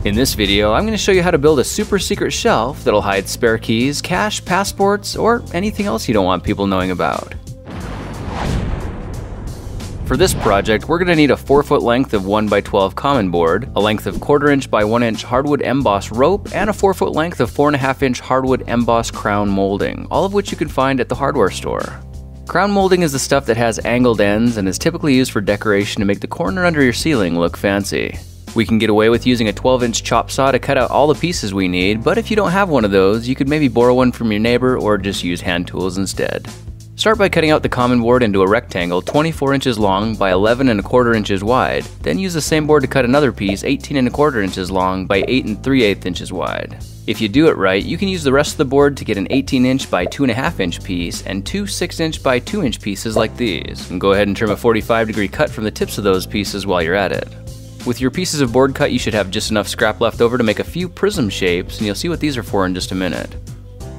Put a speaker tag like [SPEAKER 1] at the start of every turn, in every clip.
[SPEAKER 1] In this video, I'm going to show you how to build a super secret shelf that'll hide spare keys, cash, passports, or anything else you don't want people knowing about. For this project, we're going to need a 4-foot length of 1x12 common board, a length of 1/4 inch by 1 inch hardwood emboss rope, and a 4-foot length of 4.5 inch hardwood emboss crown molding, all of which you can find at the hardware store. Crown molding is the stuff that has angled ends and is typically used for decoration to make the corner under your ceiling look fancy. We can get away with using a 12-inch chop saw to cut out all the pieces we need, but if you don't have one of those, you could maybe borrow one from your neighbor or just use hand tools instead. Start by cutting out the common board into a rectangle 24 inches long by 11.25 inches wide, then use the same board to cut another piece 18.25 inches long by 8 3/8 inches wide. If you do it right, you can use the rest of the board to get an 18-inch by 2.5 inch piece and two 6-inch by 2-inch pieces like these, and go ahead and trim a 45-degree cut from the tips of those pieces while you're at it. With your pieces of board cut, you should have just enough scrap left over to make a few prism shapes, and you'll see what these are for in just a minute.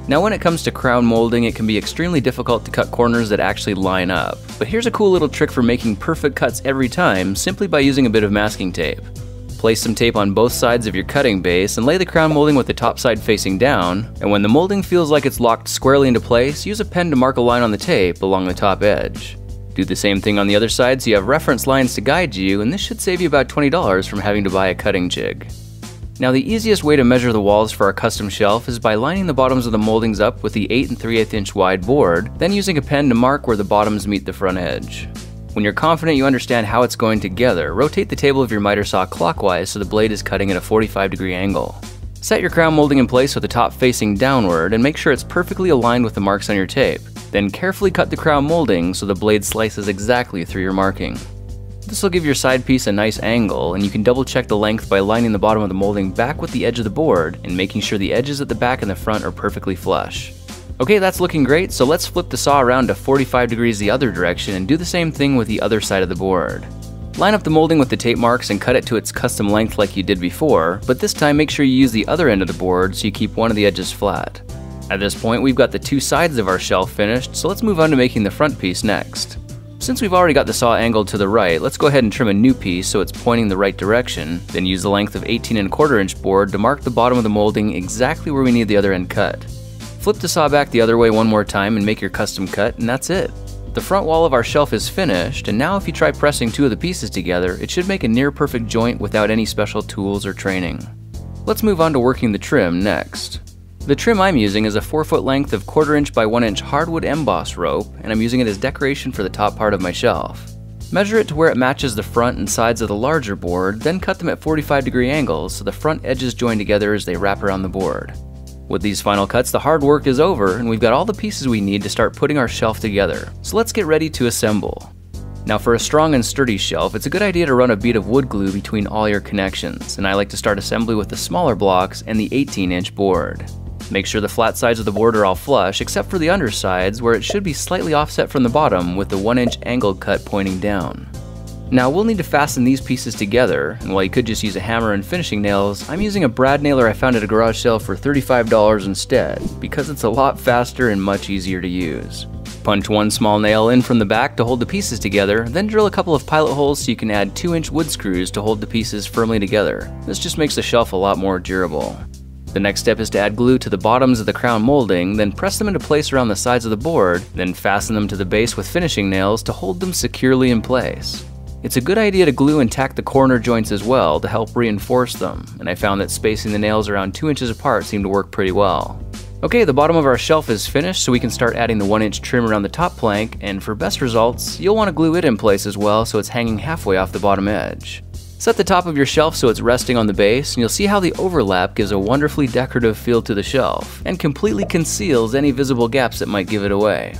[SPEAKER 1] Now when it comes to crown molding, it can be extremely difficult to cut corners that actually line up, but here's a cool little trick for making perfect cuts every time simply by using a bit of masking tape. Place some tape on both sides of your cutting base and lay the crown molding with the top side facing down, and when the molding feels like it's locked squarely into place, use a pen to mark a line on the tape along the top edge. Do the same thing on the other side so you have reference lines to guide you, and this should save you about $20 from having to buy a cutting jig. Now the easiest way to measure the walls for our custom shelf is by lining the bottoms of the moldings up with the 8 3/8 inch wide board, then using a pen to mark where the bottoms meet the front edge. When you're confident you understand how it's going together, rotate the table of your miter saw clockwise so the blade is cutting at a 45-degree angle. Set your crown molding in place with the top facing downward and make sure it's perfectly aligned with the marks on your tape. Then carefully cut the crown molding so the blade slices exactly through your marking. This will give your side piece a nice angle, and you can double check the length by lining the bottom of the molding back with the edge of the board and making sure the edges at the back and the front are perfectly flush. Okay, that's looking great, so let's flip the saw around to 45 degrees the other direction and do the same thing with the other side of the board. Line up the molding with the tape marks and cut it to its custom length like you did before, but this time make sure you use the other end of the board so you keep one of the edges flat. At this point, we've got the two sides of our shelf finished, so let's move on to making the front piece next. Since we've already got the saw angled to the right, let's go ahead and trim a new piece so it's pointing the right direction, then use the length of 18.25 inch board to mark the bottom of the molding exactly where we need the other end cut. Flip the saw back the other way one more time and make your custom cut, and that's it. The front wall of our shelf is finished, and now if you try pressing two of the pieces together, it should make a near perfect joint without any special tools or training. Let's move on to working the trim next. The trim I'm using is a 4-foot length of 1/4 inch by 1 inch hardwood emboss rope, and I'm using it as decoration for the top part of my shelf. Measure it to where it matches the front and sides of the larger board, then cut them at 45-degree angles so the front edges join together as they wrap around the board. With these final cuts, the hard work is over, and we've got all the pieces we need to start putting our shelf together. So let's get ready to assemble. Now for a strong and sturdy shelf, it's a good idea to run a bead of wood glue between all your connections, and I like to start assembly with the smaller blocks and the 18-inch board. Make sure the flat sides of the board are all flush, except for the undersides where it should be slightly offset from the bottom with the 1-inch angled cut pointing down. Now we'll need to fasten these pieces together, and while you could just use a hammer and finishing nails, I'm using a brad nailer I found at a garage sale for $35 instead, because it's a lot faster and much easier to use. Punch one small nail in from the back to hold the pieces together, then drill a couple of pilot holes so you can add 2-inch wood screws to hold the pieces firmly together. This just makes the shelf a lot more durable. The next step is to add glue to the bottoms of the crown molding, then press them into place around the sides of the board, then fasten them to the base with finishing nails to hold them securely in place. It's a good idea to glue and tack the corner joints as well to help reinforce them, and I found that spacing the nails around 2 inches apart seemed to work pretty well. Okay, the bottom of our shelf is finished, so we can start adding the 1-inch trim around the top plank, and for best results, you'll want to glue it in place as well so it's hanging halfway off the bottom edge. Set the top of your shelf so it's resting on the base, and you'll see how the overlap gives a wonderfully decorative feel to the shelf, and completely conceals any visible gaps that might give it away.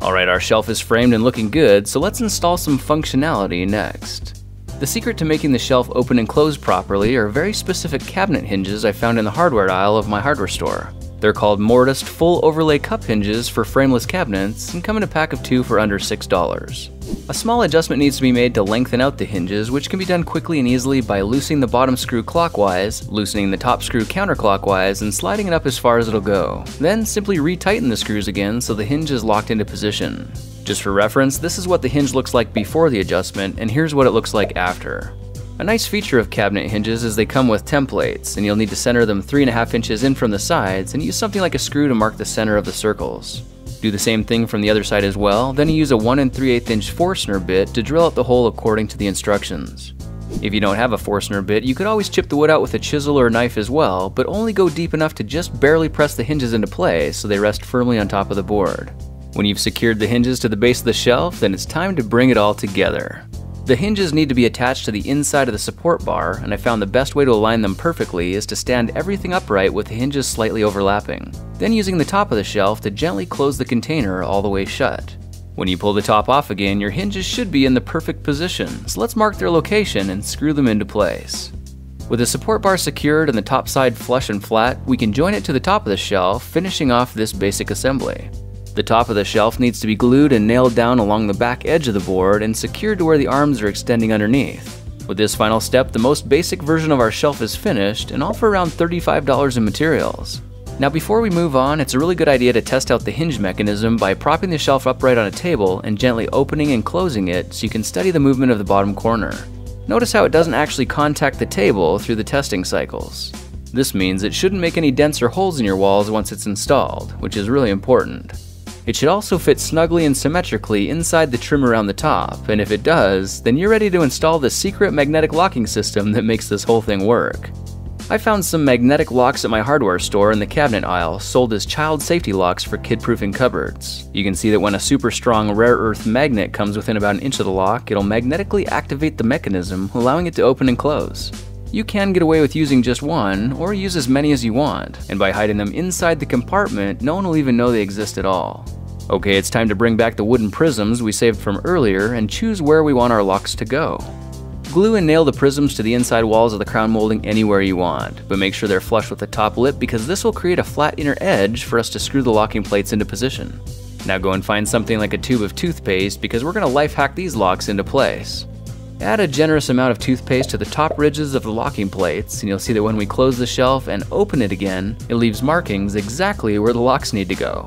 [SPEAKER 1] Alright, our shelf is framed and looking good, so let's install some functionality next. The secret to making the shelf open and close properly are very specific cabinet hinges I found in the hardware aisle of my hardware store. They're called mortised full overlay cup hinges for frameless cabinets and come in a pack of 2 for under $6. A small adjustment needs to be made to lengthen out the hinges, which can be done quickly and easily by loosening the bottom screw clockwise, loosening the top screw counterclockwise, and sliding it up as far as it'll go. Then simply retighten the screws again so the hinge is locked into position. Just for reference, this is what the hinge looks like before the adjustment, and here's what it looks like after. A nice feature of cabinet hinges is they come with templates, and you'll need to center them 3.5 inches in from the sides and use something like a screw to mark the center of the circles. Do the same thing from the other side as well, then you use a 1 3/8 inch Forstner bit to drill out the hole according to the instructions. If you don't have a Forstner bit, you could always chip the wood out with a chisel or a knife as well, but only go deep enough to just barely press the hinges into place so they rest firmly on top of the board. When you've secured the hinges to the base of the shelf, then it's time to bring it all together. The hinges need to be attached to the inside of the support bar, and I found the best way to align them perfectly is to stand everything upright with the hinges slightly overlapping, then using the top of the shelf to gently close the container all the way shut. When you pull the top off again, your hinges should be in the perfect position, so let's mark their location and screw them into place. With the support bar secured and the top side flush and flat, we can join it to the top of the shelf, finishing off this basic assembly. The top of the shelf needs to be glued and nailed down along the back edge of the board and secured to where the arms are extending underneath. With this final step, the most basic version of our shelf is finished, and all for around $35 in materials. Now before we move on, it's a really good idea to test out the hinge mechanism by propping the shelf upright on a table and gently opening and closing it so you can study the movement of the bottom corner. Notice how it doesn't actually contact the table through the testing cycles. This means it shouldn't make any dents or holes in your walls once it's installed, which is really important. It should also fit snugly and symmetrically inside the trim around the top, and if it does, then you're ready to install the secret magnetic locking system that makes this whole thing work. I found some magnetic locks at my hardware store in the cabinet aisle, sold as child safety locks for kid-proofing cupboards. You can see that when a super strong rare earth magnet comes within about an inch of the lock, it'll magnetically activate the mechanism, allowing it to open and close. You can get away with using just one, or use as many as you want, and by hiding them inside the compartment, no one will even know they exist at all. Okay, it's time to bring back the wooden prisms we saved from earlier and choose where we want our locks to go. Glue and nail the prisms to the inside walls of the crown molding anywhere you want, but make sure they're flush with the top lip because this will create a flat inner edge for us to screw the locking plates into position. Now go and find something like a tube of toothpaste because we're going to life hack these locks into place. Add a generous amount of toothpaste to the top ridges of the locking plates, and you'll see that when we close the shelf and open it again, it leaves markings exactly where the locks need to go.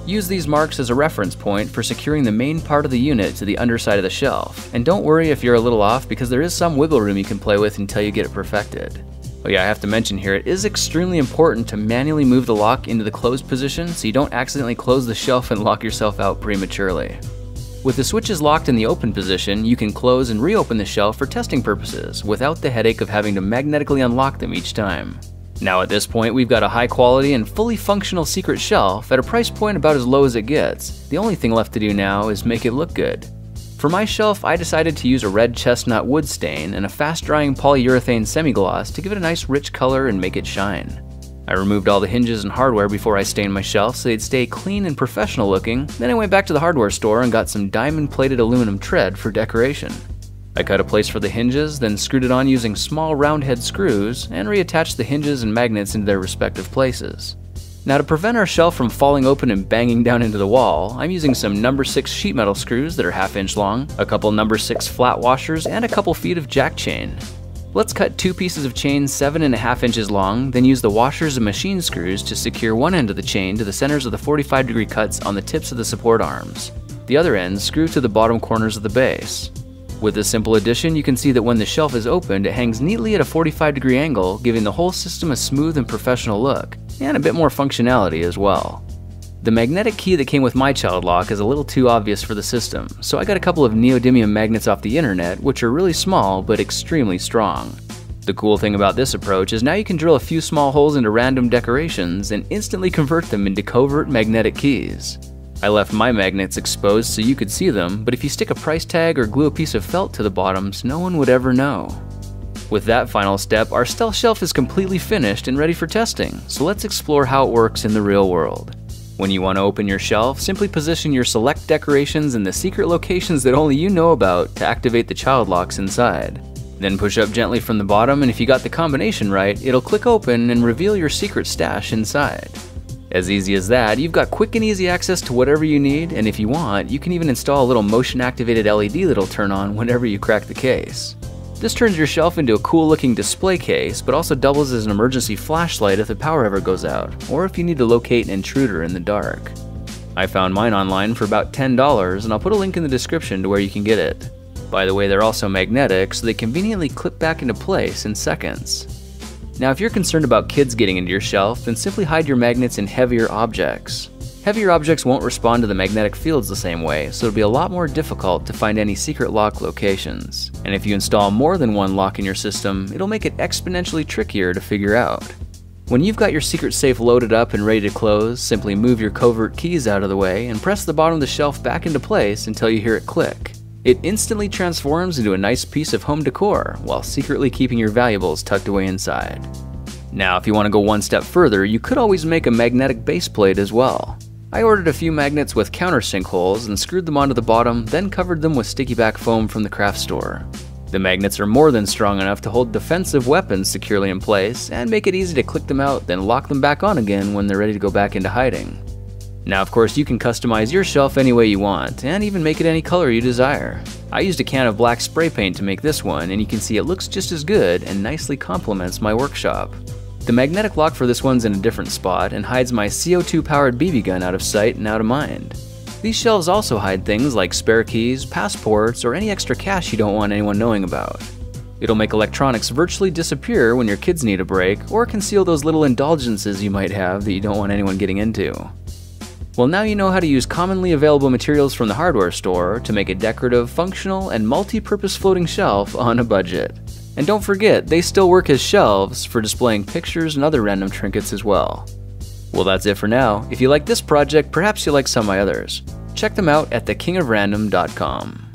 [SPEAKER 1] Use these marks as a reference point for securing the main part of the unit to the underside of the shelf, and don't worry if you're a little off because there is some wiggle room you can play with until you get it perfected. Oh yeah, I have to mention here, it is extremely important to manually move the lock into the closed position so you don't accidentally close the shelf and lock yourself out prematurely. With the switches locked in the open position, you can close and reopen the shelf for testing purposes without the headache of having to magnetically unlock them each time. Now at this point, we've got a high quality and fully functional secret shelf at a price point about as low as it gets. The only thing left to do now is make it look good. For my shelf, I decided to use a red chestnut wood stain and a fast-drying polyurethane semi-gloss to give it a nice rich color and make it shine. I removed all the hinges and hardware before I stained my shelf so they'd stay clean and professional looking, then I went back to the hardware store and got some diamond-plated aluminum tread for decoration. I cut a place for the hinges, then screwed it on using small round head screws, and reattached the hinges and magnets into their respective places. Now to prevent our shelf from falling open and banging down into the wall, I'm using some number 6 sheet metal screws that are 1/2 inch long, a couple number 6 flat washers, and a couple feet of jack chain. Let's cut 2 pieces of chain 7.5 inches long, then use the washers and machine screws to secure one end of the chain to the centers of the 45-degree cuts on the tips of the support arms. The other end screw to the bottom corners of the base. With this simple addition, you can see that when the shelf is opened, it hangs neatly at a 45-degree angle, giving the whole system a smooth and professional look, and a bit more functionality as well. The magnetic key that came with my child lock is a little too obvious for the system, so I got a couple of neodymium magnets off the internet, which are really small but extremely strong. The cool thing about this approach is now you can drill a few small holes into random decorations and instantly convert them into covert magnetic keys. I left my magnets exposed so you could see them, but if you stick a price tag or glue a piece of felt to the bottoms, no one would ever know. With that final step, our stealth shelf is completely finished and ready for testing, so let's explore how it works in the real world. When you want to open your shelf, simply position your select decorations in the secret locations that only you know about to activate the child locks inside. Then push up gently from the bottom, and if you got the combination right, it'll click open and reveal your secret stash inside. As easy as that, you've got quick and easy access to whatever you need, and if you want, you can even install a little motion-activated LED that'll turn on whenever you crack the case. This turns your shelf into a cool-looking display case, but also doubles as an emergency flashlight if the power ever goes out, or if you need to locate an intruder in the dark. I found mine online for about $10, and I'll put a link in the description to where you can get it. By the way, they're also magnetic, so they conveniently clip back into place in seconds. Now, if you're concerned about kids getting into your shelf, then simply hide your magnets in heavier objects. Heavier objects won't respond to the magnetic fields the same way, so it'll be a lot more difficult to find any secret lock locations. And if you install more than one lock in your system, it'll make it exponentially trickier to figure out. When you've got your secret safe loaded up and ready to close, simply move your covert keys out of the way and press the bottom of the shelf back into place until you hear it click. It instantly transforms into a nice piece of home decor while secretly keeping your valuables tucked away inside. Now, if you want to go one step further, you could always make a magnetic base plate as well. I ordered a few magnets with countersink holes and screwed them onto the bottom, then covered them with sticky back foam from the craft store. The magnets are more than strong enough to hold defensive weapons securely in place and make it easy to click them out, then lock them back on again when they're ready to go back into hiding. Now, of course, you can customize your shelf any way you want, and even make it any color you desire. I used a can of black spray paint to make this one, and you can see it looks just as good and nicely complements my workshop. The magnetic lock for this one's in a different spot and hides my CO2-powered BB gun out of sight and out of mind. These shelves also hide things like spare keys, passports, or any extra cash you don't want anyone knowing about. It'll make electronics virtually disappear when your kids need a break, or conceal those little indulgences you might have that you don't want anyone getting into. Well, now you know how to use commonly available materials from the hardware store to make a decorative, functional, and multi-purpose floating shelf on a budget. And don't forget, they still work as shelves for displaying pictures and other random trinkets as well. Well, that's it for now. If you like this project, perhaps you'll like some of my others. Check them out at thekingofrandom.com.